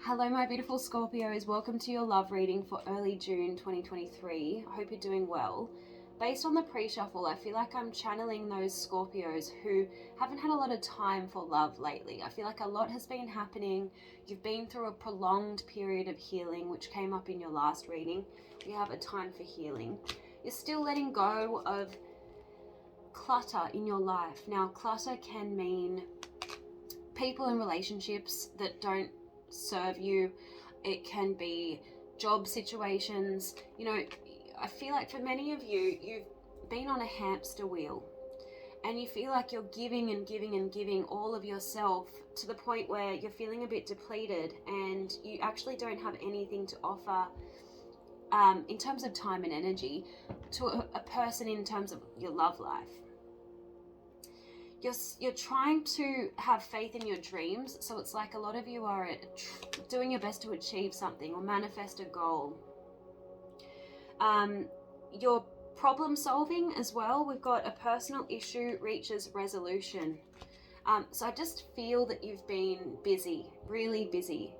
Hello my beautiful Scorpios, welcome to your love reading for early June 2023. I hope you're doing well. Based on the pre-shuffle, I feel like I'm channeling those Scorpios who haven't had a lot of time for love lately. I feel like a lot has been happening. You've been through a prolonged period of healing, which came up in your last reading. We have a time for healing. You're still letting go of clutter in your life. Now, clutter can mean people and relationships that don't serve you. It can be job situations. You know, I feel like for many of you, you've been on a hamster wheel and you feel like you're giving and giving and giving all of yourself to the point where you're feeling a bit depleted and you actually don't have anything to offer in terms of time and energy to a person in terms of your love life. You're trying to have faith in your dreams, so it's like a lot of you are doing your best to achieve something or manifest a goal. You're problem solving as well. We've got a personal issue reaches resolution. So I just feel that you've been busy, really busy.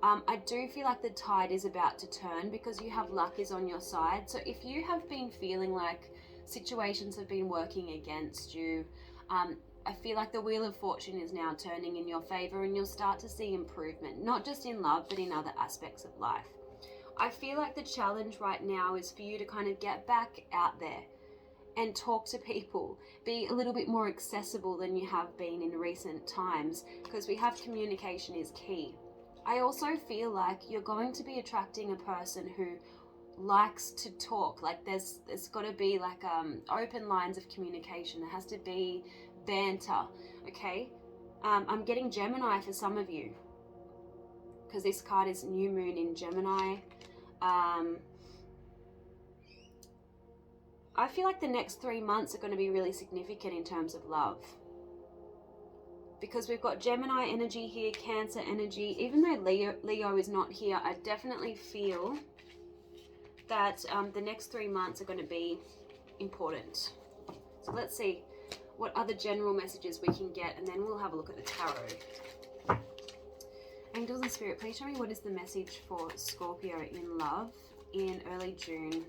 I do feel like the tide is about to turn because you have luck is on your side. So if you have been feeling like situations have been working against you, I feel like the wheel of fortune is now turning in your favor and you'll start to see improvement, not just in love, but in other aspects of life. I feel like the challenge right now is for you to kind of get back out there and talk to people, be a little bit more accessible than you have been in recent times, because we have communication is key. I also feel like you're going to be attracting a person who likes to talk. Like there's got to be like open lines of communication. There has to be banter, okay? I'm getting Gemini for some of you because this card is new moon in Gemini. I feel like the next 3 months are going to be really significant in terms of love, because we've got Gemini energy here, Cancer energy. Even though Leo is not here, I definitely feel that the next 3 months are going to be important. So let's see what other general messages we can get, and then we'll have a look at the tarot. Angels and Spirit, please show me what is the message for Scorpio in love in early June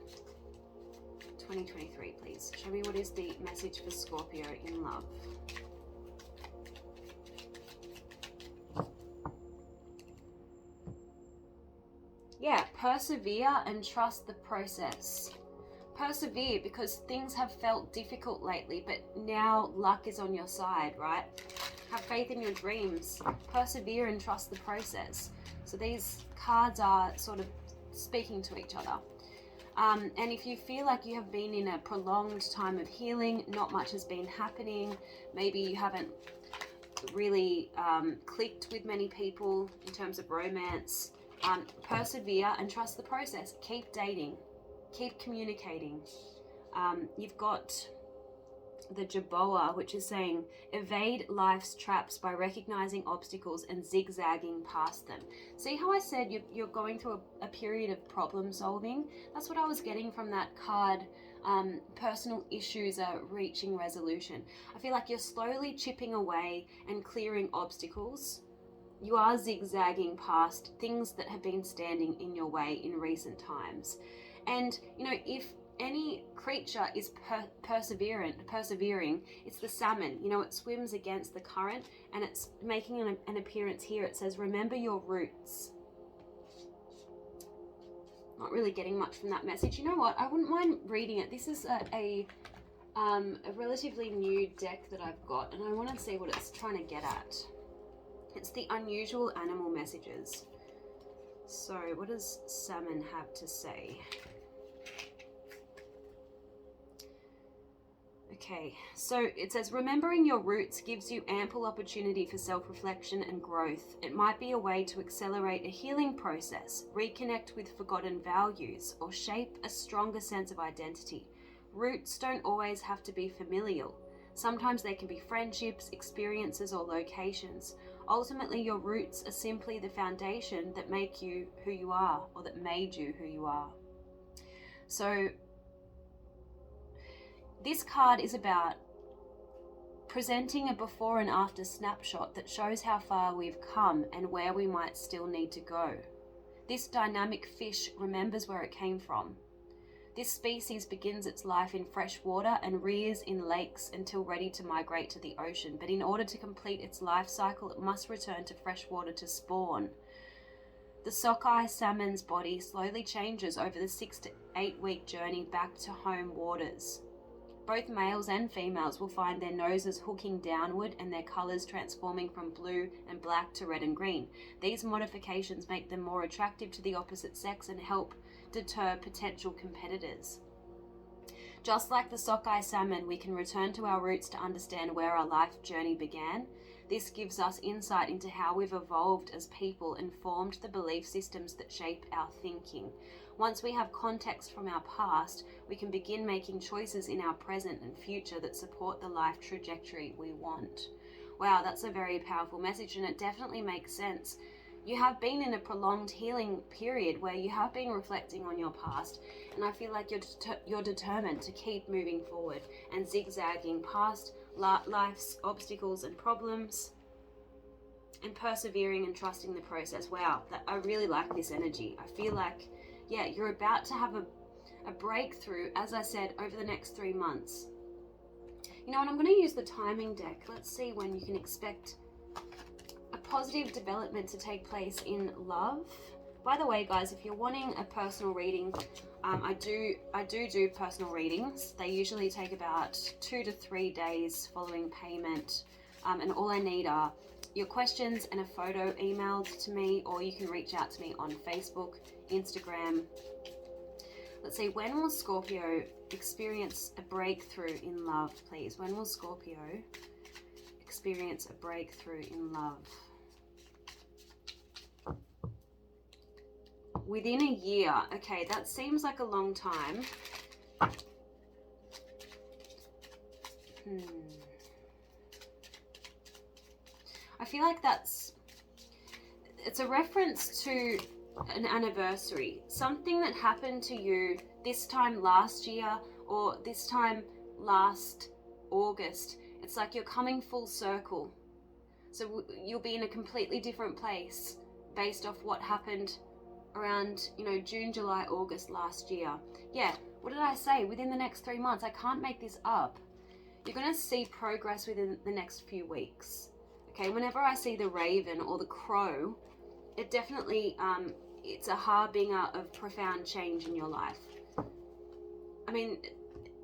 2023, please. Show me what is the message for Scorpio in love. Yeah, persevere and trust the process. Persevere because things have felt difficult lately, but now luck is on your side, right? Have faith in your dreams. Persevere and trust the process. So these cards are sort of speaking to each other. And if you feel like you have been in a prolonged time of healing, not much has been happening, maybe you haven't really clicked with many people in terms of romance, persevere and trust the process. Keep dating. Keep communicating. You've got the Jerboa, which is saying evade life's traps by recognizing obstacles and zigzagging past them. See how I said you're going through a period of problem solving? That's what I was getting from that card. Personal issues are reaching resolution. I feel like you're slowly chipping away and clearing obstacles. You are zigzagging past things that have been standing in your way in recent times. And, you know, if any creature is persevering, it's the salmon. You know, it swims against the current and it's making an appearance here. It says, remember your roots. Not really getting much from that message. You know what? I wouldn't mind reading it. This is a relatively new deck that I've got, and I want to see what it's trying to get at. It's the unusual animal messages. So what does salmon have to say? Okay, so it says, remembering your roots gives you ample opportunity for self-reflection and growth. It might be a way to accelerate a healing process, reconnect with forgotten values, or shape a stronger sense of identity. Roots don't always have to be familial. Sometimes they can be friendships, experiences, or locations. Ultimately, your roots are simply the foundation that make you who you are, or that made you who you are. So this card is about presenting a before and after snapshot that shows how far we've come and where we might still need to go. This dynamic fish remembers where it came from. This species begins its life in fresh water and rears in lakes until ready to migrate to the ocean, but in order to complete its life cycle, it must return to fresh water to spawn. The sockeye salmon's body slowly changes over the 6 to 8 week journey back to home waters. Both males and females will find their noses hooking downward and their colours transforming from blue and black to red and green. These modifications make them more attractive to the opposite sex and help deter potential competitors. Just like the sockeye salmon, we can return to our roots to understand where our life journey began. This gives us insight into how we've evolved as people and formed the belief systems that shape our thinking. Once we have context from our past, we can begin making choices in our present and future that support the life trajectory we want. Wow, that's a very powerful message, and it definitely makes sense. You have been in a prolonged healing period where you have been reflecting on your past, and I feel like you're determined to keep moving forward and zigzagging past life's obstacles and problems and persevering and trusting the process. Wow, I really like this energy. I feel like, yeah, you're about to have a breakthrough, as I said, over the next 3 months. You know, and I'm going to use the timing deck. Let's see when you can expect a positive development to take place in love. By the way, guys, if you're wanting a personal reading, I do personal readings. They usually take about 2 to 3 days following payment, and all I need are your questions and a photo emailed to me, or you can reach out to me on Facebook, Instagram. Let's see, when will Scorpio experience a breakthrough in love, please? When will Scorpio experience a breakthrough in love? Within a year. Okay, that seems like a long time. I feel like it's a reference to an anniversary, something that happened to you this time last year or this time last August. It's like you're coming full circle. So you'll be in a completely different place based off what happened around, June, July, August last year. Yeah, what did I say? Within the next 3 months. I can't make this up. You're going to see progress within the next few weeks. Okay, whenever I see the raven or the crow, it definitely, it's a harbinger of profound change in your life. I mean,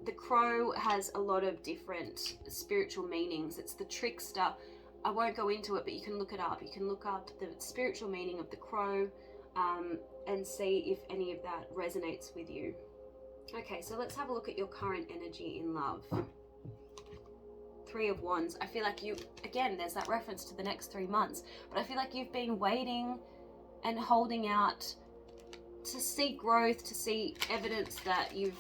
the crow has a lot of different spiritual meanings. It's the trickster. I won't go into it, but you can look it up. You can look up the spiritual meaning of the crow, and see if any of that resonates with you. Okay, so let's have a look at your current energy in love. 3 of Wands. I feel like again, there's that reference to the next 3 months, but I feel like you've been waiting and holding out to see growth, to see evidence that you've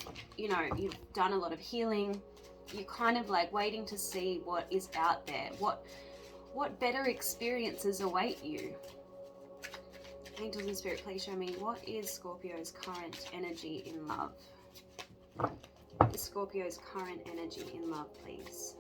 done a lot of healing. You're kind of like waiting to see what is out there, what better experiences await you. Angels and Spirit, please show me, what is Scorpio's current energy in love? What is Scorpio's current energy in love, please?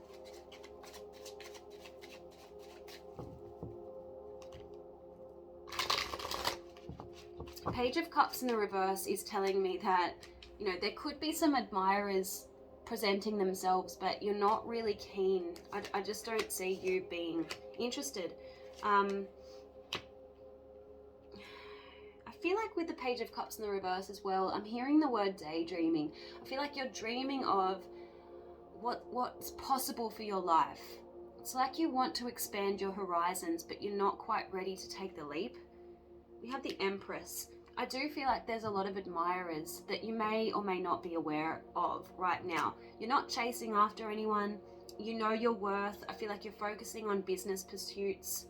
Page of Cups in the reverse is telling me that, there could be some admirers presenting themselves, but you're not really keen. I just don't see you being interested. I feel like with the Page of Cups in the reverse as well, I'm hearing the word daydreaming. I feel like you're dreaming of what's possible for your life. It's like you want to expand your horizons, but you're not quite ready to take the leap. We have the Empress. I do feel like there's a lot of admirers that you may or may not be aware of right now. You're not chasing after anyone. You know your worth. I feel like you're focusing on business pursuits.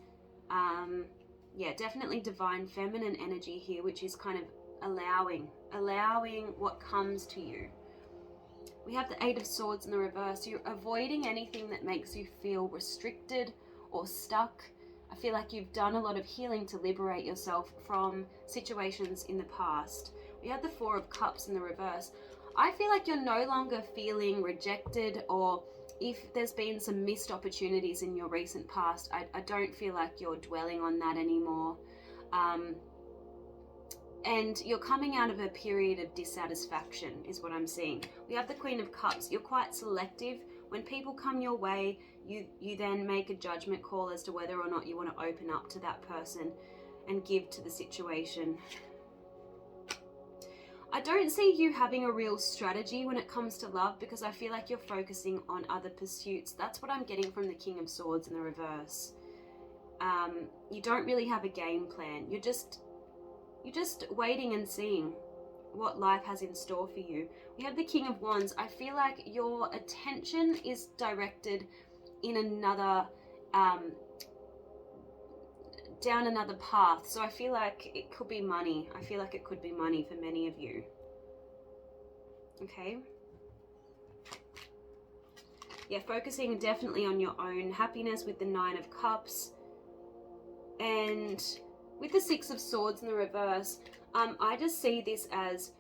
Yeah, definitely divine feminine energy here, which is kind of allowing what comes to you. We have the 8 of Swords in the reverse. You're avoiding anything that makes you feel restricted or stuck. I feel like you've done a lot of healing to liberate yourself from situations in the past. We have the 4 of Cups in the reverse. I feel like you're no longer feeling rejected or if there's been some missed opportunities in your recent past, I don't feel like you're dwelling on that anymore. And you're coming out of a period of dissatisfaction is what I'm seeing. We have the Queen of Cups. You're quite selective. When people come your way, you then make a judgment call as to whether or not you want to open up to that person and give to the situation. I don't see you having a real strategy when it comes to love, because I feel like you're focusing on other pursuits. That's what I'm getting from the King of Swords in the reverse. You don't really have a game plan. You're just waiting and seeing what life has in store for you. We have the King of Wands. I feel like your attention is directed in another, down another path. So I feel like it could be money. I feel like it could be money for many of you. Okay. Yeah, focusing definitely on your own happiness with the Nine of Cups. And with the Six of Swords in the reverse, I just see this as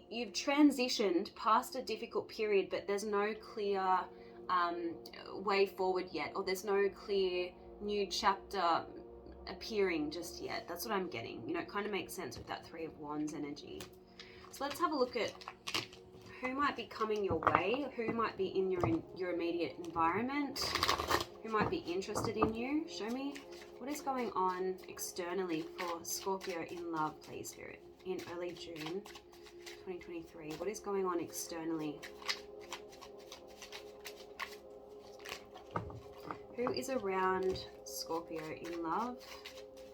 you've transitioned past a difficult period, but there's no clear way forward yet, or there's no clear new chapter appearing just yet. That's what I'm getting. You know, it kind of makes sense with that Three of Wands energy. So let's have a look at who might be coming your way, who might be in your immediate environment, who might be interested in you. Show me what is going on externally for Scorpio in love, please, Spirit, in early June 2023. What is going on externally? Who is around Scorpio in love?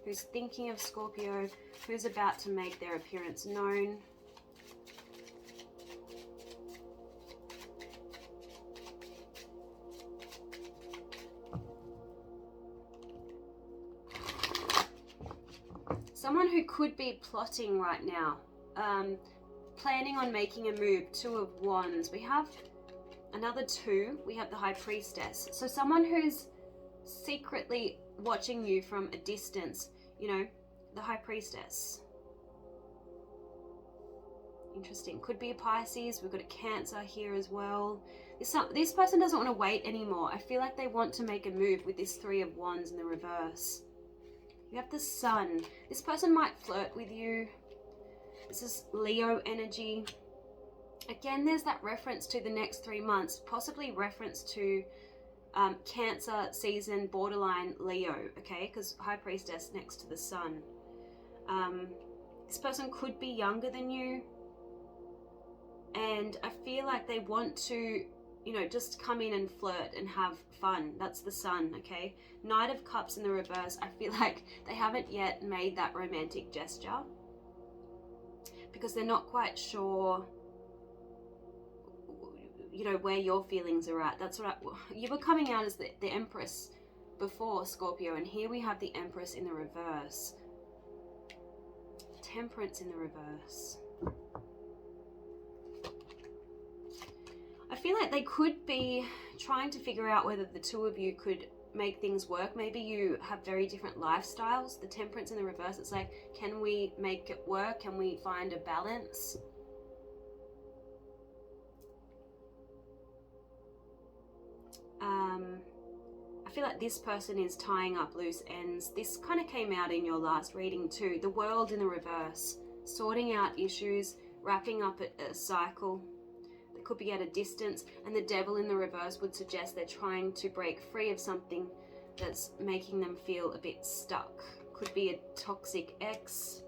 Who's thinking of Scorpio? Who's about to make their appearance known? Someone who could be plotting right now, planning on making a move. Two of Wands. We have another two. We have the High Priestess. So someone who's secretly watching you from a distance, you know, the High Priestess. Interesting. Could be a Pisces. We've got a Cancer here as well. This person doesn't want to wait anymore. I feel like they want to make a move with this Three of Wands in the reverse. You have the Sun. This person might flirt with you. This is Leo energy. Again, there's that reference to the next 3 months, possibly reference to Cancer season, borderline Leo, okay? Because High Priestess next to the Sun. This person could be younger than you. And I feel like they want to, you know, just come in and flirt and have fun. That's the Sun, okay? Knight of Cups in the reverse. I feel like they haven't yet made that romantic gesture because they're not quite sure, you know, where your feelings are at. That's what you were coming out as the Empress before, Scorpio, and here we have the Empress in the reverse. Temperance in the reverse. I feel like they could be trying to figure out whether the two of you could make things work. Maybe you have very different lifestyles. The Temperance in the reverse, it's like, can we make it work? Can we find a balance? I feel like this person is tying up loose ends. This kind of came out in your last reading too. The World in the reverse, sorting out issues, wrapping up a cycle. They could be at a distance, and the Devil in the reverse would suggest they're trying to break free of something that's making them feel a bit stuck. Could be a toxic ex.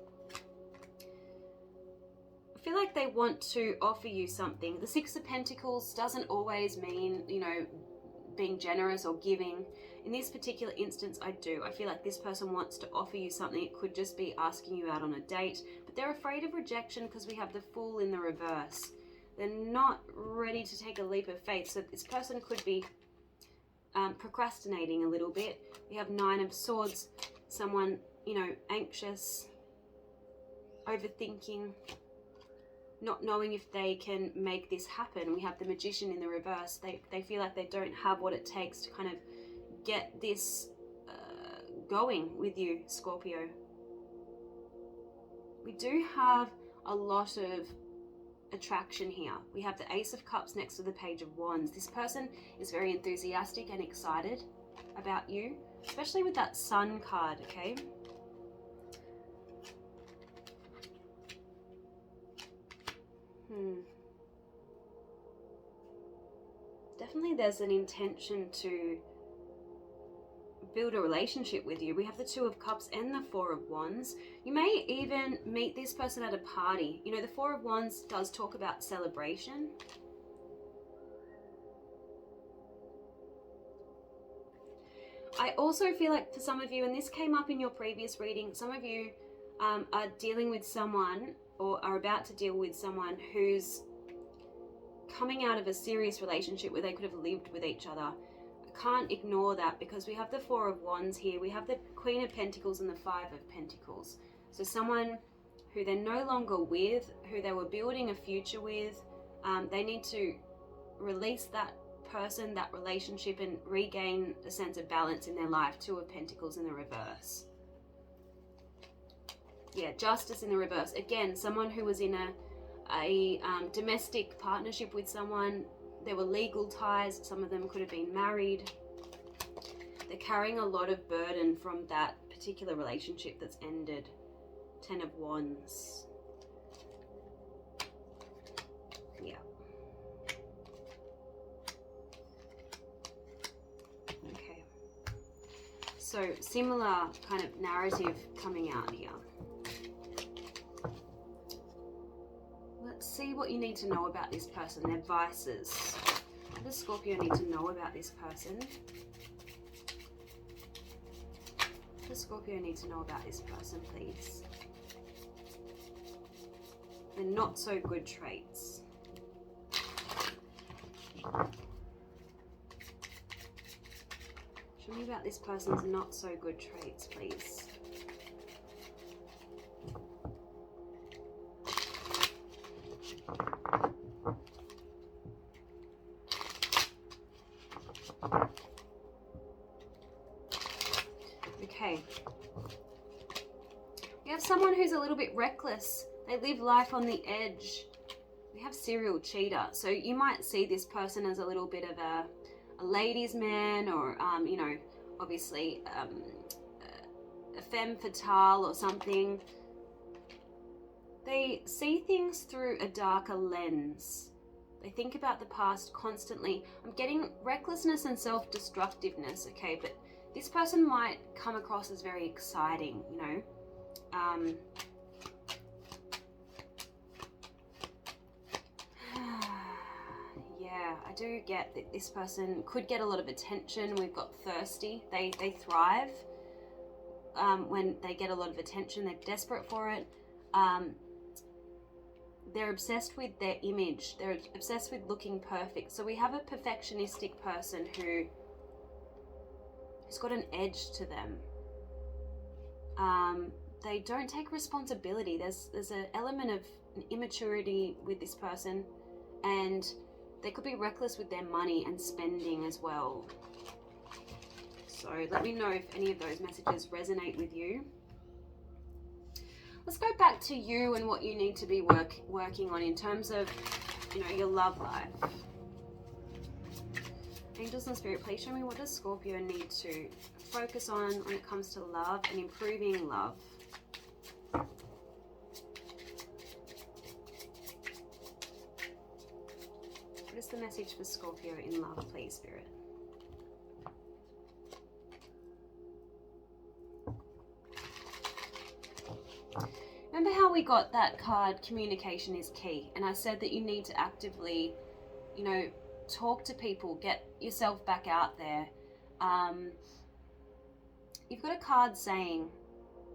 I feel like they want to offer you something. The Six of Pentacles doesn't always mean, you know, being generous or giving. In this particular instance, I do. I feel like this person wants to offer you something. It could just be asking you out on a date, but they're afraid of rejection because we have the Fool in the reverse. They're not ready to take a leap of faith. So this person could be procrastinating a little bit. We have Nine of Swords. Someone, you know, anxious, overthinking, not knowing if they can make this happen. We have the Magician in the reverse. They feel like they don't have what it takes to kind of get this going with you, Scorpio. We do have a lot of attraction here. We have the Ace of Cups next to the Page of Wands. This person is very enthusiastic and excited about you, especially with that Sun card, okay? Definitely there's an intention to build a relationship with you. We have the Two of Cups and the Four of Wands. You may even meet this person at a party. You know, the Four of Wands does talk about celebration. I also feel like for some of you, and this came up in your previous reading, some of you are dealing with someone or are about to deal with someone who's coming out of a serious relationship where they could have lived with each other. I can't ignore that because we have the Four of Wands here. We have the Queen of Pentacles and the Five of Pentacles. So someone who they're no longer with, who they were building a future with, they need to release that person, that relationship, and regain a sense of balance in their life. Two of Pentacles in the reverse. Yeah, Justice in the reverse. Again, someone who was in a domestic partnership with someone. There were legal ties. Some of them could have been married. They're carrying a lot of burden from that particular relationship that's ended. Ten of Wands. Yeah. Okay. So similar kind of narrative coming out here. Let's see what you need to know about this person, their vices. What does Scorpio need to know about this person? What does Scorpio need to know about this person, please? The not so good traits. Show me about this person's not so good traits, please. Okay. We have someone who's a little bit reckless. They live life on the edge. We have serial cheater. So you might see this person as a little bit of a ladies' man, or, you know, obviously a femme fatale or something. They see things through a darker lens. They think about the past constantly. I'm getting recklessness and self-destructiveness, okay? But this person might come across as very exciting, you know? Yeah, I do get that this person could get a lot of attention. We've got thirsty. They thrive when they get a lot of attention. They're desperate for it. They're obsessed with their image. They're obsessed with looking perfect. So we have a perfectionistic person who's got an edge to them. They don't take responsibility. There's an element of immaturity with this person, and they could be reckless with their money and spending as well. So let me know if any of those messages resonate with you. Let's go back to you and what you need to be working on in terms of, you know, your love life. Angels and Spirit, please show me, what does Scorpio need to focus on when it comes to love and improving love? What is the message for Scorpio in love, please, Spirit? Remember how we got that card, communication is key, and I said that you need to actively, you know, talk to people, get yourself back out there. You've got a card saying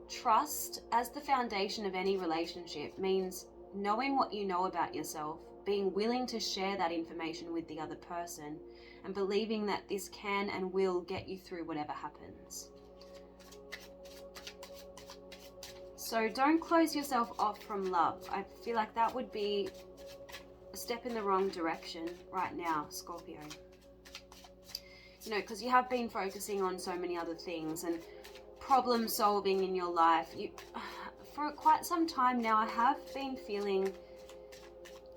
trust as the foundation of any relationship means knowing what you know about yourself, being willing to share that information with the other person, and believing that this can and will get you through whatever happens. So don't close yourself off from love. I feel like that would be a step in the wrong direction right now, Scorpio. You know, because you have been focusing on so many other things and problem solving in your life. For quite some time now, I have been feeling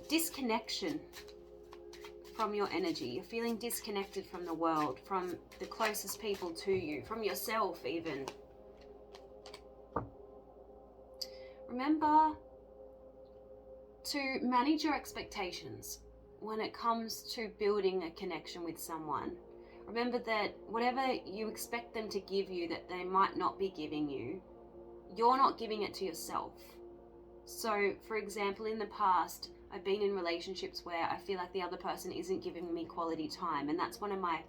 disconnection from your energy. You're feeling disconnected from the world, from the closest people to you, from yourself even. Remember to manage your expectations when it comes to building a connection with someone. Remember that whatever you expect them to give you that they might not be giving you, you're not giving it to yourself. So, for example, in the past, I've been in relationships where I feel like the other person isn't giving me quality time, and that's one of my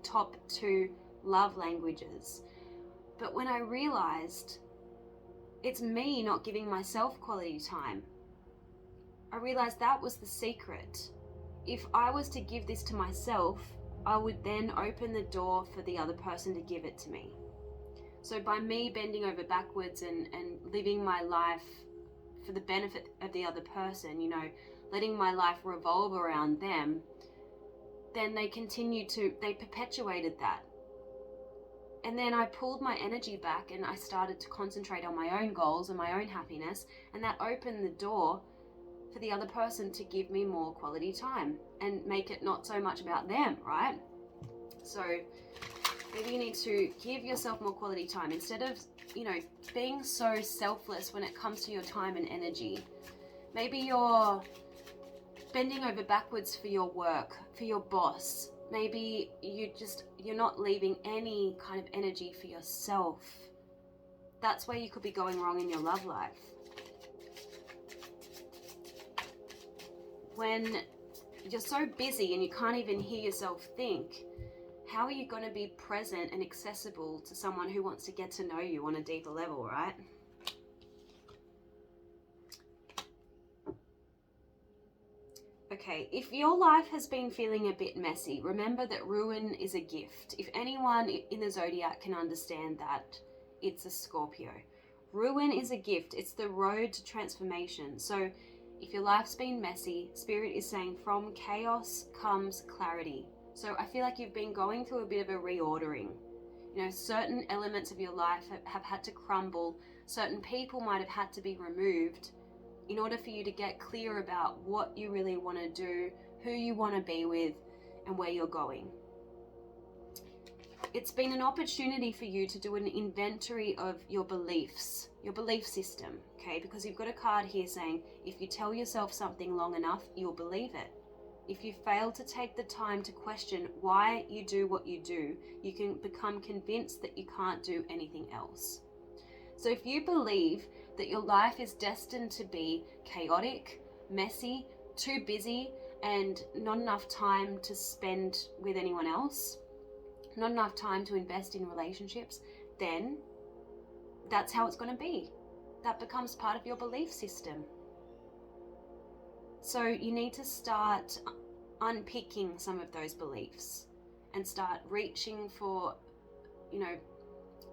top 2 love languages. But when I realized it's me not giving myself quality time, I realized that was the secret. If I was to give this to myself, I would then open the door for the other person to give it to me. So by me bending over backwards and living my life for the benefit of the other person, you know, letting my life revolve around them, then they perpetuated that. And then I pulled my energy back and I started to concentrate on my own goals and my own happiness, and that opened the door for the other person to give me more quality time and make it not so much about them, right? So maybe you need to give yourself more quality time instead of, you know, being so selfless when it comes to your time and energy. Maybe you're bending over backwards for your work, for your boss. Maybe you're not leaving any kind of energy for yourself. That's where you could be going wrong in your love life. When you're so busy and you can't even hear yourself think, how are you going to be present and accessible to someone who wants to get to know you on a deeper level, right? Okay, if your life has been feeling a bit messy, remember that ruin is a gift. If anyone in the zodiac can understand that, it's a Scorpio. Ruin is a gift. It's the road to transformation. So if your life's been messy, Spirit is saying from chaos comes clarity. So I feel like you've been going through a bit of a reordering. You know, certain elements of your life have had to crumble. Certain people might have had to be removed in order for you to get clear about what you really want to do, who you want to be with, and where you're going. It's been an opportunity for you to do an inventory of your beliefs, your belief system, okay? Because you've got a card here saying, if you tell yourself something long enough, you'll believe it. If you fail to take the time to question why you do what you do, you can become convinced that you can't do anything else. So if you believe that your life is destined to be chaotic, messy, too busy, and not enough time to spend with anyone else, not enough time to invest in relationships, then that's how it's going to be. That becomes part of your belief system. So you need to start unpicking some of those beliefs and start reaching for, you know,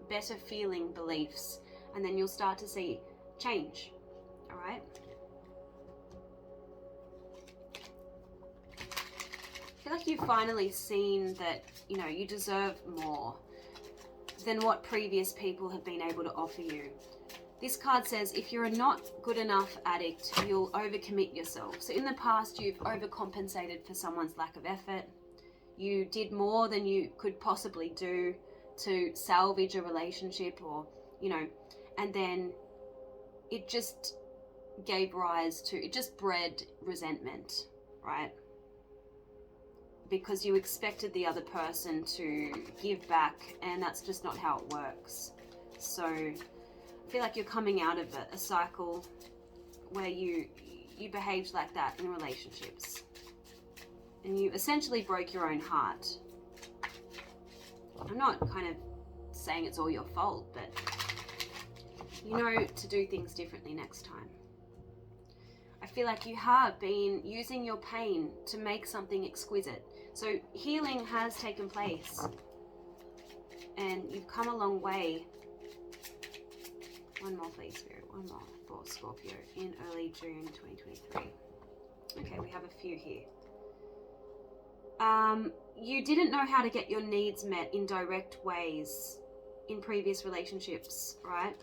better feeling beliefs, and then you'll start to see change. All right? I feel like you've finally seen that, you know, you deserve more than what previous people have been able to offer you. This card says, if you're a not good enough addict, you'll overcommit yourself. So in the past, you've overcompensated for someone's lack of effort. You did more than you could possibly do to salvage a relationship, or, you know, and then it just gave rise to, it just bred resentment, right? Because you expected the other person to give back, and that's just not how it works. So I feel like you're coming out of a cycle where you behaved like that in relationships, and you essentially broke your own heart. I'm not kind of saying it's all your fault, but you know to do things differently next time. I feel like you have been using your pain to make something exquisite. So healing has taken place, and you've come a long way. One more, please, Spirit. One more for Scorpio in early June 2023. Okay, we have a few here. You didn't know how to get your needs met in direct ways in previous relationships, right?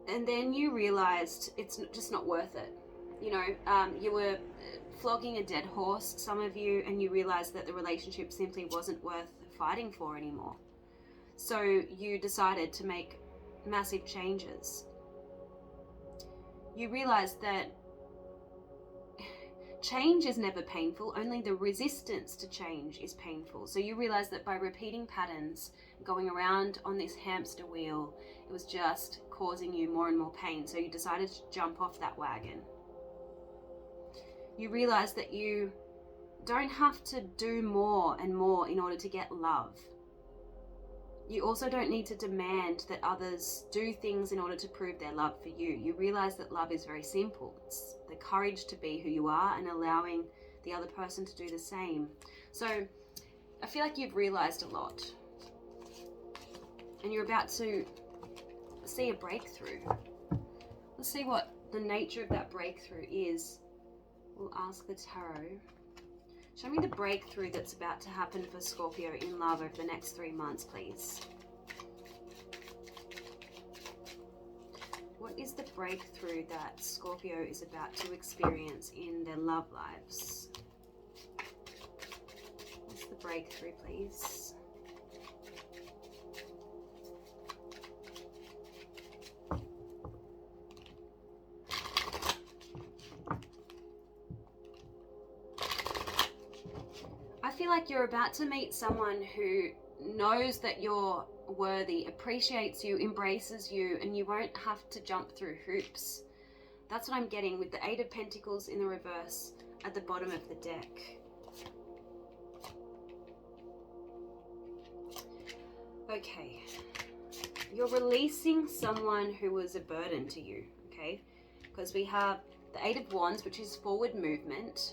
And then you realized it's just not worth it. You know, you were flogging a dead horse, some of you, and you realized that the relationship simply wasn't worth fighting for anymore. So you decided to make massive changes. You realized that change is never painful, only the resistance to change is painful. So you realize that by repeating patterns, going around on this hamster wheel, it was just causing you more and more pain. So you decided to jump off that wagon. You realize that you don't have to do more and more in order to get love. You also don't need to demand that others do things in order to prove their love for you. You realize that love is very simple. It's the courage to be who you are and allowing the other person to do the same. So I feel like you've realized a lot. And you're about to see a breakthrough. Let's see what the nature of that breakthrough is. We'll ask the tarot. Show me the breakthrough that's about to happen for Scorpio in love over the next 3 months, please. What is the breakthrough that Scorpio is about to experience in their love lives? What's the breakthrough, please? I feel like you're about to meet someone who knows that you're worthy, appreciates you, embraces you, and you won't have to jump through hoops. That's what I'm getting with the Eight of Pentacles in the reverse at the bottom of the deck. Okay. You're releasing someone who was a burden to you, okay? Because we have the Eight of Wands, which is forward movement.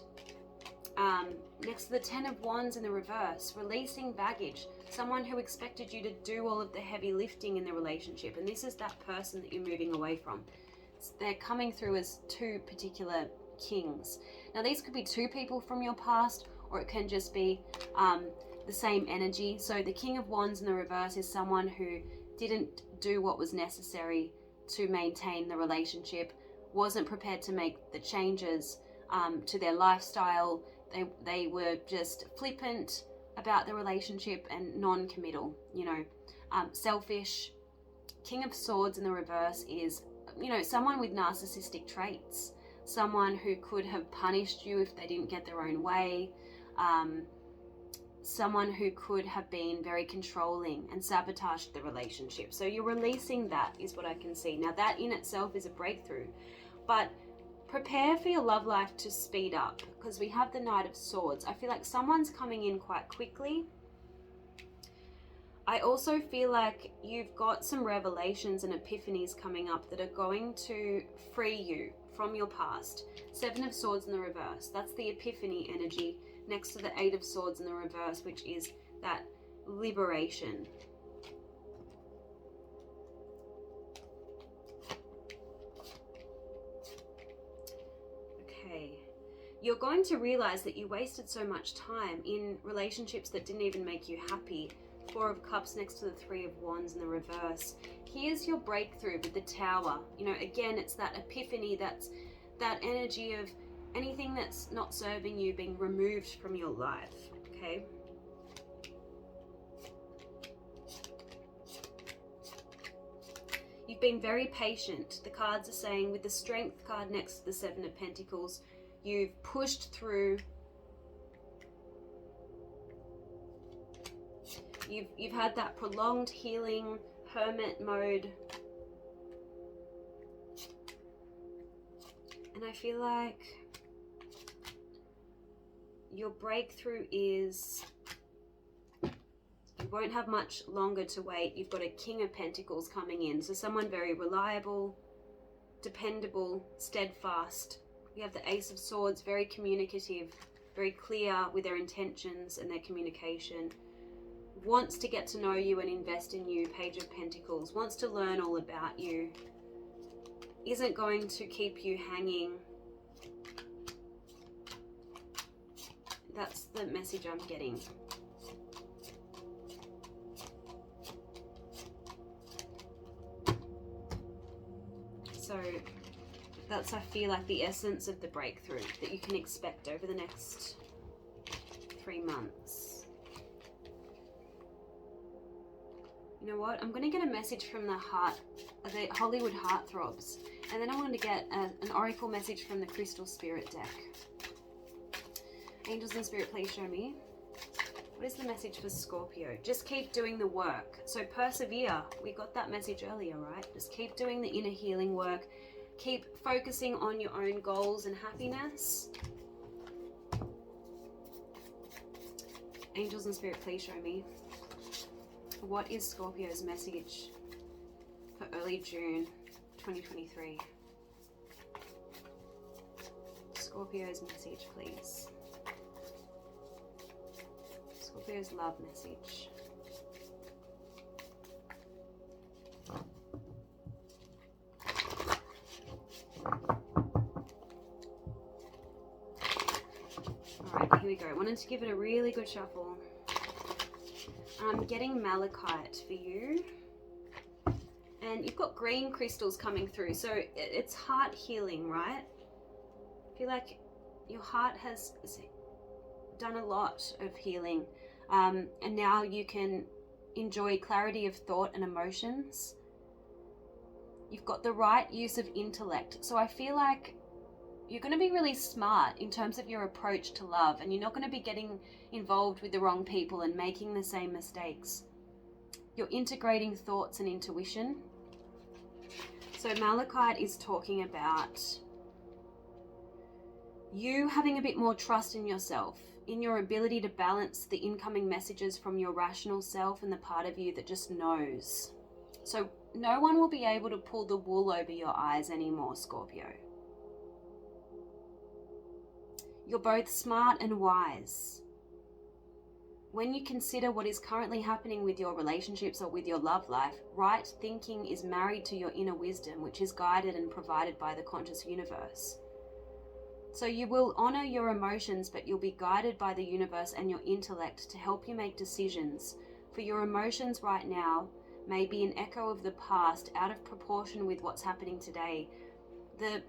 Next to the Ten of Wands in the reverse, releasing baggage. Someone who expected you to do all of the heavy lifting in the relationship, and this is that person that you're moving away from. They're coming through as two particular kings. Now these could be two people from your past, or it can just be the same energy. So the King of Wands in the reverse is someone who didn't do what was necessary to maintain the relationship, wasn't prepared to make the changes to their lifestyle. They were just flippant about the relationship and non-committal, you know, selfish. King of Swords in the reverse is, you know, someone with narcissistic traits, someone who could have punished you if they didn't get their own way, someone who could have been very controlling and sabotaged the relationship. So you're releasing that, is what I can see. Now that in itself is a breakthrough, but prepare for your love life to speed up, because we have the Knight of Swords. I feel like someone's coming in quite quickly. I also feel like you've got some revelations and epiphanies coming up that are going to free you from your past. Seven of Swords in the reverse. That's the epiphany energy next to the Eight of Swords in the reverse, which is that liberation. You're going to realize that you wasted so much time in relationships that didn't even make you happy. Four of Cups next to the Three of Wands in the reverse. Here's your breakthrough with the Tower. You know, again, it's that epiphany, that's that energy of anything that's not serving you being removed from your life, okay? You've been very patient. The cards are saying with the Strength card next to the Seven of Pentacles, you've pushed through. You've had that prolonged healing, hermit mode. And I feel like your breakthrough is, you won't have much longer to wait. You've got a King of Pentacles coming in. So someone very reliable, dependable, steadfast. You have the Ace of Swords, very communicative, very clear with their intentions and their communication. Wants to get to know you and invest in you. Page of Pentacles. Wants to learn all about you. Isn't going to keep you hanging. That's the message I'm getting. So that's, I feel like, the essence of the breakthrough that you can expect over the next 3 months. You know what? I'm going to get a message from the Hollywood Heartthrobs, and then I want to get an oracle message from the Crystal Spirit deck. Angels and Spirit, please show me. What is the message for Scorpio? Just keep doing the work. So persevere. We got that message earlier, right? Just keep doing the inner healing work. Keep focusing on your own goals and happiness. Angels and Spirit, please show me. What is Scorpio's message for early June 2023? Scorpio's message, please. Scorpio's love message. Alright, here we go. I wanted to give it a really good shuffle. I'm getting malachite for you. And you've got green crystals coming through. So it's heart healing, right? I feel like your heart has done a lot of healing. And now you can enjoy clarity of thought and emotions. You've got the right use of intellect. So I feel like you're going to be really smart in terms of your approach to love, and you're not going to be getting involved with the wrong people and making the same mistakes. You're integrating thoughts and intuition. So malachite is talking about you having a bit more trust in yourself, in your ability to balance the incoming messages from your rational self and the part of you that just knows. So no one will be able to pull the wool over your eyes anymore, Scorpio. You're both smart and wise. When you consider what is currently happening with your relationships or with your love life, right thinking is married to your inner wisdom, which is guided and provided by the conscious universe. So you will honor your emotions, but you'll be guided by the universe and your intellect to help you make decisions. For your emotions right now may be an echo of the past, out of proportion with what's happening today. The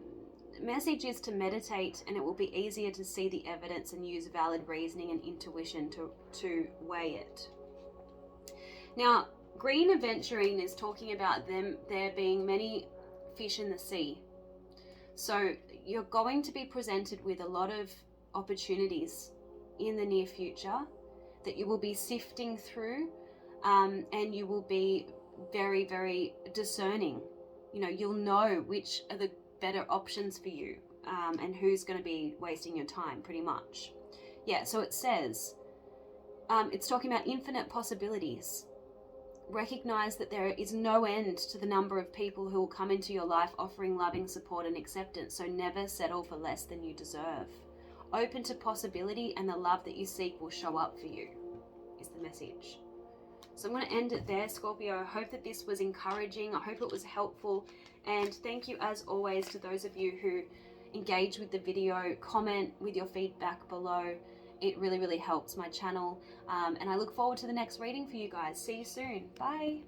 message is to meditate, and it will be easier to see the evidence and use valid reasoning and intuition to weigh it. Now, green aventurine is talking about there being many fish in the sea. So you're going to be presented with a lot of opportunities in the near future that you will be sifting through, and you will be very, very discerning. You know, you'll know which are the better options for you, and who's going to be wasting your time, pretty much. Yeah, so it says, it's talking about infinite possibilities. Recognize that there is no end to the number of people who will come into your life offering loving support and acceptance, so never settle for less than you deserve. Open to possibility, and the love that you seek will show up for you, is the message. So I'm going to end it there, Scorpio. I hope that this was encouraging. I hope it was helpful. And thank you, as always, to those of you who engage with the video, comment with your feedback below. It really, really helps my channel. And I look forward to the next reading for you guys. See you soon. Bye.